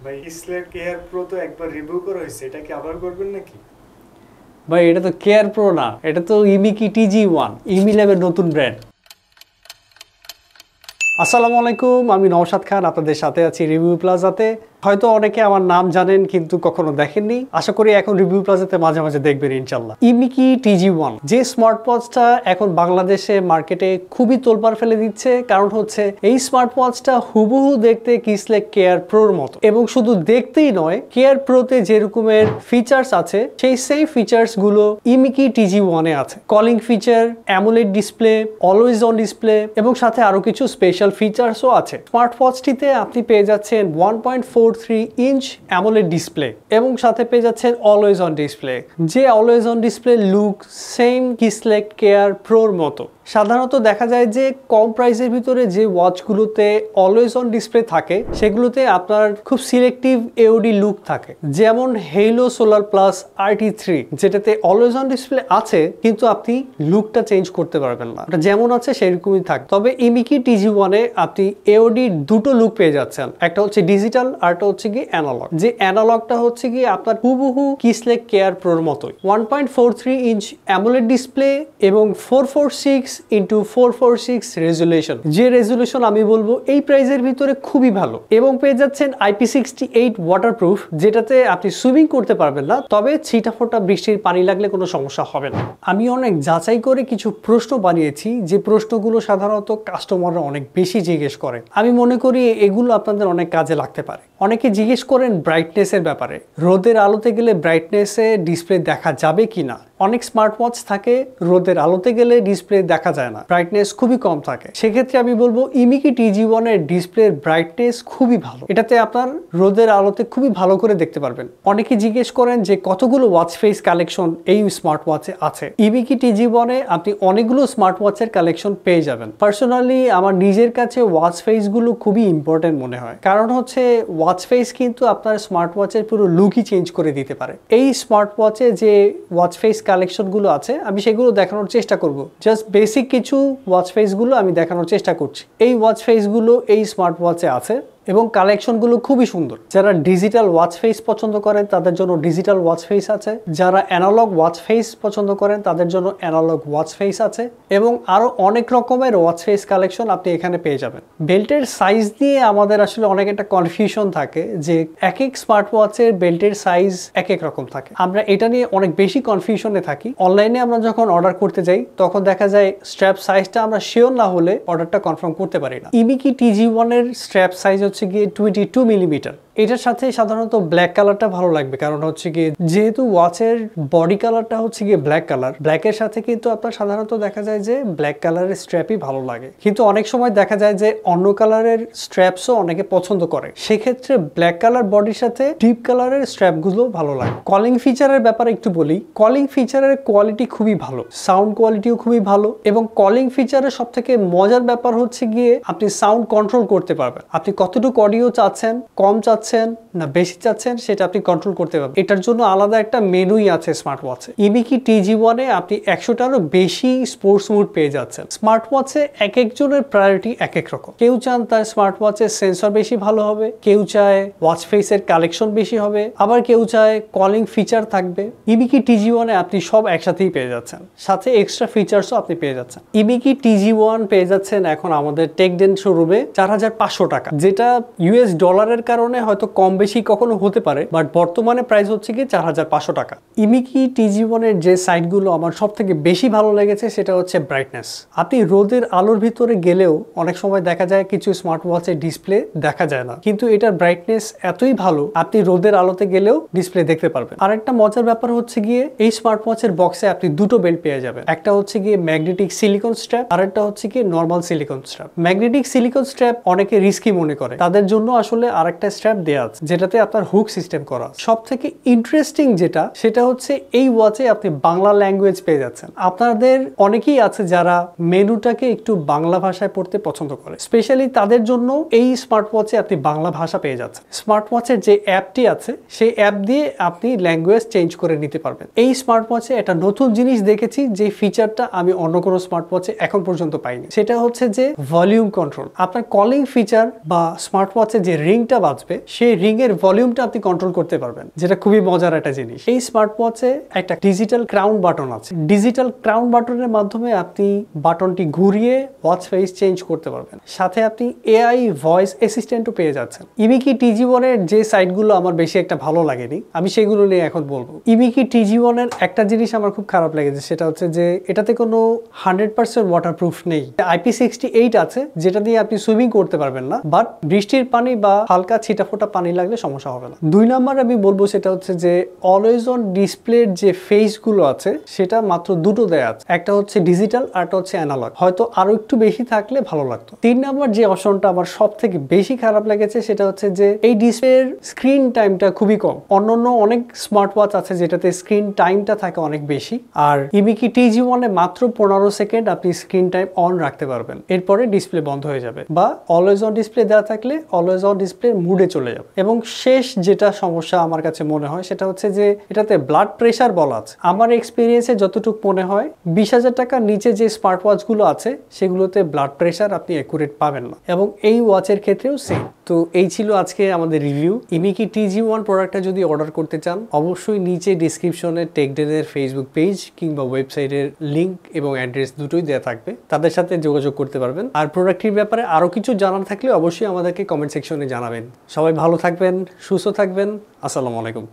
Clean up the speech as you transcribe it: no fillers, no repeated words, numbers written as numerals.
ভাই ইসলের care pro তো একবার রিভিউ করা হয়েছে, এটা কি আবার করবেন নাকি? ভাই এটা তো কেয়ার প্রো না, এটা তো ইমিকি TG1 ইমিল্যাবের নতুন ব্র্যান্ড। আসসালামু আলাইকুম, আমি নওশাদ খান, আপনাদের সাথে আছি রিভিউ প্লাজাতে। হয়তো অনেকে আমার নাম জানেন কিন্তু কখনো দেখেননি, আশা করি এখন রিভিউ প্লাজাতে মাঝে মাঝে দেখবেন ইনশাল্লাহ। ইমিকি TG1 যে স্মার্ট ওয়াচটা এখন বাংলাদেশে মার্কেটে খুবই তোলপাড় ফেলে দিচ্ছে, কারণ হচ্ছে এই স্মার্ট ওয়াচটা হুবহু দেখতে কিসলেক কেয়ার প্রোর মতো, এবং শুধু দেখতেই নয়, কেয়ার প্রোতে যে রকমের ফিচার্স আছে সেই সেম ফিচার্স গুলো ইমিকি TG1 এ আছে। Calling feature, AMOLED display, always on display এবং সাথে আরো কিছু স্পেশাল ফিচার্সও আছে। স্মার্ট ওয়াচটিতে আপনি পেয়ে যাচ্ছেন 1.43 ইঞ্চ অ্যামোলেড ডিসপ্লে এবং সাথে পেয়ে যাচ্ছেন অলওয়েজ অন ডিসপ্লে, যে always on display look same কিসলেক কেয়ার প্রোর মতো। সাধারণত দেখা যায় যে কম প্রাইসের ভিতরে যে ওয়াচগুলোতে অলওয়েজ অন ডিসপ্লে থাকে সেগুলোতে আপনার খুব সিলেক্টিভ এওডি লুক থাকে, যেমন হেলো সোলার প্লাস RT3, যেটাতে অলওয়েজ অন ডিসপ্লে আছে কিন্তু আপনি লুকটা চেঞ্জ করতে পারবেন না, ওটা যেমন আছে সেরকমই থাকে। তবে ইমিকি TG1 এ আপনি এওডি দুটো লুক পেয়ে যাচ্ছেন, একটা হচ্ছে ডিজিটাল আর একটা হচ্ছে কি অ্যানালগ। যে অ্যানালগটা হচ্ছে কি আপনার হুবহু কিসলেক কেয়ার প্রোর মতোই 1.43 ইঞ্চ অ্যামোলেড ডিসপ্লে এবং 446x446 রেজুলেশন, যে রেজুলেশন আমি বলবো এই প্রাইসের ভিতরে খুবই ভালো। এবং পেয়ে যাচ্ছেন IP68 ওয়াটারপ্রুফ, যেটাতে আপনি সুইমিং করতে পারবেন না, তবে ছিটাফোঁটা বৃষ্টির পানি লাগলে কোনো সমস্যা হবে না। আমি অনেক যাচাই করে কিছু প্রশ্ন বানিয়েছি, যে প্রশ্নগুলো সাধারণত কাস্টমাররা অনেক বেশি জিজ্ঞেস করেন। আমি মনে করি এগুলো আপনাদের অনেক কাজে লাগতে পারে। অনেকে জিজ্ঞেস করেন ব্রাইটনেসের ব্যাপারে, রোদের আলোতে গেলে ব্রাইটনেসে ডিসপ্লে দেখা যাবে কিনা। অনেক স্মার্ট ওয়াচ থাকে রোদের আলোতে গেলে ডিসপ্লে দেখা যায় না, ব্রাইটনেস খুবই কম থাকে। সেক্ষেত্রে আমি বলবো ইমিকি TG1 এর ডিসপ্লের ব্রাইটনেস খুবই ভালো, এটাতে আপনার রোদের আলোতে খুবই ভালো করে দেখতে পারবেন। অনেকে জিজ্ঞেস করেন যে কতগুলো ওয়াচ ফেস কালেকশন এই স্মার্ট ওয়াচে আছে। ইমিকি TG1 এ আপনি অনেকগুলো স্মার্ট ওয়াচের কালেকশন পেয়ে যাবেন। পার্সোনালি আমার নিজের কাছে ওয়াচ ফেস গুলো খুবই ইম্পর্টেন্ট মনে হয়, কারণ হচ্ছে ওয়াচ ফেস কিন্তু আপনার স্মার্ট ওয়াচের পুরো লুকই চেঞ্জ করে দিতে পারে। এই স্মার্ট ওয়াচে যে ওয়াচ ফেস কালেকশন গুলো আছে আমি সেগুলো দেখানোর চেষ্টা করব। জাস্ট বেসিক কিছু ওয়াচ ফেস গুলো আমি দেখানোর চেষ্টা করছি। এই ওয়াচ ফেস গুলো এই স্মার্ট ওয়াচে আছে এবং কালেকশনগুলো খুবই সুন্দর। যারা ডিজিটাল ওয়াচ ফেস পছন্দ করেন তাদের জন্য ডিজিটাল ওয়াচ ফেস আছে, যারা অ্যানালগ ওয়াচ ফেস পছন্দ করেন তাদের জন্য অ্যানালগ ওয়াচ ফেস আছে, এবং আরো অনেক রকমের ওয়াচ ফেস কালেকশন আপনি এখানে পেয়ে যাবেন। বেল্টের সাইজ নিয়ে আমাদের আসলে অনেক একটা কনফিউশন থাকে, যে এক এক স্মার্ট ওয়াচের বেল্টের সাইজ এক এক রকম থাকে। আমরা এটা নিয়ে অনেক বেশি কনফিউশনে থাকি। অনলাইনে আমরা যখন অর্ডার করতে যাই তখন দেখা যায় স্ট্র্যাপ সাইজটা আমরা শিওর না হলে অর্ডারটা কনফার্ম করতে পারি না। ইমিকি TG1 এর স্ট্র্যাপ সাইজ হচ্ছে গিয়ে 22 মিলিমিটার। এটার সাথে সাধারণত ব্ল্যাক কালারটা ভালো লাগবে, কারণ হচ্ছে গিয়ে যেহেতু ওয়াচের বডি কালারটা হচ্ছে গিয়ে ব্ল্যাক কালার, ব্ল্যাকের সাথে কিন্তু আপনার সাধারণত দেখা যায় যে ব্ল্যাক কালারের স্ট্র্যাপই ভালো লাগে। কিন্তু অনেক সময় দেখা যায় যে অন্য কালারের স্ট্র্যাপসও অনেকে পছন্দ করে, সেক্ষেত্রে ব্ল্যাক কালার বডির সাথে ডিপ কালারের স্ট্র্যাপগুলো ভালো লাগে। কলিং ফিচারের ব্যাপারে একটু বলি, কলিং ফিচারের কোয়ালিটি খুবই ভালো, সাউন্ড কোয়ালিটিও খুবই ভালো, এবং কলিং ফিচারের সব থেকে মজার ব্যাপার হচ্ছে গিয়ে আপনি সাউন্ড কন্ট্রোল করতে পারবেন। আপনি কতটুকু অডিও চাচ্ছেন, কম চাচ্ছেন না বেশি চাচ্ছেন, সেটা আপনি কন্ট্রোল করতে পারবেন। এটার জন্য আলাদা একটা মেনুই আছে স্মার্ট ওয়াচে। ইমিকি TG1 এ আপনি 100টারও বেশি স্পোর্টস মোড পেয়ে যাচ্ছেন। স্মার্ট ওয়াচে এক একজনের প্রায়োরিটি এক এক রকম। কেউ চান তার স্মার্ট ওয়াচের সেন্সর বেশি ভালো হবে, কেউ চায় ওয়াচ ফেসের কালেকশন বেশি হবে, আবার কেউ চায় কলিং ফিচার থাকবে। ইমিকি TG1 এ আপনি সব একসাথেই পেয়ে যাচ্ছেন, সাথে এক্সট্রা ফিচার্সও আপনি পেয়ে যাচ্ছেন। ইমিকি TG1 পেয়ে যাচ্ছেন এখন আমাদের TechDen শোরুমে 4500 টাকা, যেটা US ডলারের কারণে হয়তো কম বেশি কখনো হতে পারে, বাট বর্তমানে প্রাইস হচ্ছে কি 4500 টাকা। ইমিকি TG1 এর যে সাইডগুলো আমার সব থেকে বেশি ভালো লেগেছে সেটা হচ্ছে ব্রাইটনেস। আপনি রোদের আলোর ভিতরে গেলেও অনেক সময় দেখা যায় কিছু স্মার্ট ওয়াচের ডিসপ্লে দেখা যায় না, কিন্তু এটার ব্রাইটনেস এতই ভালো আপনি রোদের আলোতে গেলেও ডিসপ্লে দেখতে পারবেন। আর একটা মজার ব্যাপার হচ্ছে গিয়ে এই স্মার্ট ওয়াচের বক্সে আপনি দুটো বেল্ট পেয়ে যাবেন, একটা হচ্ছে গিয়ে ম্যাগনেটিক সিলিকন স্ট্র্যাপ আর একটা হচ্ছে গিয়ে normal silicone strap. Magnetic silicone strap অনেকে রিস্কি মনে করে, তাদের জন্য আসলে আরেকটা স্ট্র্যাপ দেয়া আছে যেটাতে আপনার হুক সিস্টেম করা। সব থেকে ইন্টারেস্টিং যেটা সেটা হচ্ছে এই ওয়াচে আপনি বাংলা ল্যাঙ্গুয়েজ পেয়ে যাচ্ছেন। আপনাদের অনেকেই আছে যারা মেনুটাকে একটু বাংলা ভাষায় পড়তে পছন্দ করে, স্পেশালি তাদের জন্য এই স্মার্ট ওয়াচে আপনি বাংলা ভাষা পেয়ে যাচ্ছেন। স্মার্ট ওয়াচের যে অ্যাপটি আছে সেই অ্যাপ দিয়ে আপনি ল্যাঙ্গুয়েজ চেঞ্জ করে নিতে পারবেন। এই স্মার্ট ওয়াচে একটা নতুন জিনিস দেখেছি, যে ফিচারটা আমি অন্য কোনো স্মার্ট ওয়াচে এখন পর্যন্ত পাইনি, সেটা হচ্ছে যে ভলিউম কন্ট্রোল। আপনার কলিং ফিচার বা স্মার্ট ওয়াচে যে রিংটা বাজবে সেই রিং এর ভলিউমটা আপনি কন্ট্রোল করতে পারবেন, যেটা খুবই মজার একটা জিনিস। এই স্মার্ট ওয়াচে একটা ডিজিটাল ক্রাউন বাটন আছে। ডিজিটাল ক্রাউন বাটনের মাধ্যমে আপনি বাটনটি ঘুরিয়ে ওয়াচ ফেস চেঞ্জ করতে পারবেন। সাথে আপনি এআই ভয়েস অ্যাসিস্ট্যান্টও পেয়ে যাচ্ছেন। ইমিকি TG1 এর যে সাইটগুলো আমার বেশি একটা ভালো লাগেনি, আমি সেগুলো নিয়ে এখন বলবো। ইমিকি TG1 এর একটা জিনিস আমার খুব খারাপ লেগেছে, সেটা হচ্ছে যে এটাতে কোনো 100% ওয়াটারপ্রুফ নেই। IP68 আছে, যেটা দিয়ে আপনি সুইমিং করতে পারবেন না, বাট বৃষ্টির পানি বা হালকা ছিটাফোটা পানি লাগলে সমস্যা হবে না। 2 নাম্বার আমি বলবো সেটা হচ্ছে যে অলওয়েজ অন ডিসপ্লের যে ফেসগুলো আছে সেটা মাত্র দুটো দেয়া আছে, একটা হচ্ছে ডিজিটাল আর একটা হচ্ছে অ্যানালগ। হয়তো আরো একটু বেশি থাকলে ভালো লাগতো। 3 নাম্বার যে অপশনটা আমার সব থেকে বেশি খারাপ লেগেছে সেটা হচ্ছে যে এই ডিসপ্লের স্ক্রিন টাইমটা খুবই কম। অন্যান্য অনেক স্মার্ট ওয়াচ আছে যেটাতে স্ক্রিন টাইমটা থাকে অনেক বেশি, আর ইমিকি TG1 এ মাত্র 15 সেকেন্ড আপনি স্ক্রিন টাইম অন রাখতে পারবেন, এরপরে ডিসপ্লে বন্ধ হয়ে যাবে। বা অলওয়েজ অন ডিসপ্লে দেওয়া থাকলে অলওয়েজ অন ডিসপ্লে মুডে চলে যাবে। এবং শেষ যেটা সমস্যা আমার কাছে মনে হয় সেটা হচ্ছে যে এটাতে ব্লাড প্রেশার বলা আছে। আমার এক্সপিরিয়েন্সে যতটুকু মনে হয় 20,000 টাকার নিচে যে স্মার্ট ওয়াচগুলো আছে সেগুলোতে ব্লাড প্রেশার আপনি অ্যাকুরেট পাবেন না, এবং এই ওয়াচের ক্ষেত্রেও সেম। তো এই ছিল আজকে আমাদের রিভিউ। ইমিকি TG1 প্রোডাক্টটা যদি অর্ডার করতে চান অবশ্যই নিচে ডিসক্রিপশনে টেকডেনের ফেসবুক পেজ কিংবা ওয়েবসাইটের লিংক এবং অ্যাড্রেস দুটোই দেওয়া থাকবে, তাদের সাথে যোগাযোগ করতে পারবেন। আর প্রোডাক্টটির ব্যাপারে আরও কিছু জানার থাকলে অবশ্যই আমাদেরকে কমেন্ট সেকশনে জানাবেন। সবাই ভালো থাকবেন, সুস্থ থাকবেন। আসসালামু আলাইকুম।